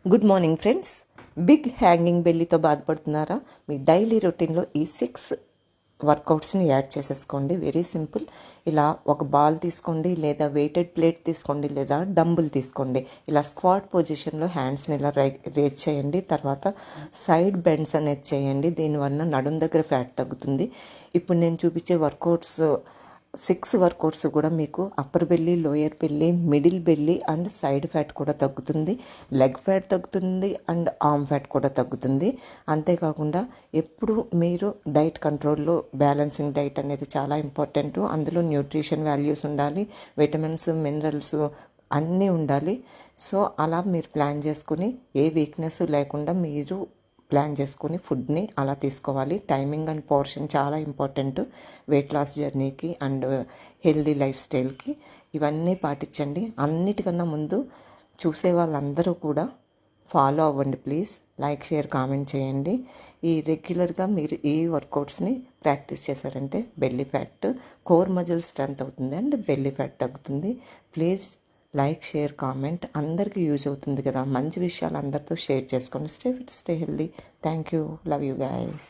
Good morning friends. Big hanging బెల్లీతో బాధపడుతున్నారా? మీ డైలీ రొటీన్లో ఈ 6 వర్కౌట్స్ని యాడ్ చేసేసుకోండి. Very simple. ఇలా ఒక బాల్ తీసుకోండి, లేదా వెయిటెడ్ ప్లేట్ తీసుకోండి, లేదా డంబుల్ తీసుకోండి. ఇలా స్క్వాట్ పొజిషన్లో హ్యాండ్స్ని ఇలా రేజ్ చేయండి. తర్వాత సైడ్ బెండ్స్ అనేది చేయండి. దీనివల్ల నడుం దగ్గర ఫ్యాట్ తగ్గుతుంది. ఇప్పుడు నేను చూపించే వర్కౌట్స్ 6 వర్కౌట్స్ కూడా మీకు upper belly, lower belly, middle belly and side fat కూడా తగ్గుతుంది, లెగ్ ఫ్యాట్ తగ్గుతుంది అండ్ ఆర్మ్ ఫ్యాట్ కూడా తగ్గుతుంది. అంతేకాకుండా ఎప్పుడు మీరు డైట్ కంట్రోల్లో బ్యాలెన్సింగ్ డైట్ అనేది చాలా ఇంపార్టెంట్. అందులో న్యూట్రిషన్ వాల్యూస్ ఉండాలి, విటమిన్స్, మినరల్స్ అన్నీ ఉండాలి. సో అలా మీరు ప్లాన్ చేసుకుని ఏ వీక్నెస్ లేకుండా మీరు ప్లాన్ చేసుకొని ఫుడ్ని అలా తీసుకోవాలి. టైమింగ్ అండ్ పోర్షన్ చాలా ఇంపార్టెంట్ వెయిట్ లాస్ జర్నీకి అండ్ హెల్దీ లైఫ్ స్టైల్కి. ఇవన్నీ పాటించండి. అన్నిటికన్నా ముందు చూసే వాళ్ళందరూ కూడా ఫాలో అవ్వండి ప్లీజ్. లైక్, షేర్, కామెంట్ చేయండి. ఈ రెగ్యులర్గా మీరు ఈ వర్కౌట్స్ని ప్రాక్టీస్ చేశారంటే belly fat, core muscle strength అవుతుంది అండ్ బెల్లీ ఫ్యాట్ తగ్గుతుంది. Please like, share, comment. అందరికీ యూజ్ అవుతుంది కదా. మంచి విషయాలు అందరితో షేర్ చేసుకోండి. Stay fit, stay healthy. Thank you. Love you guys.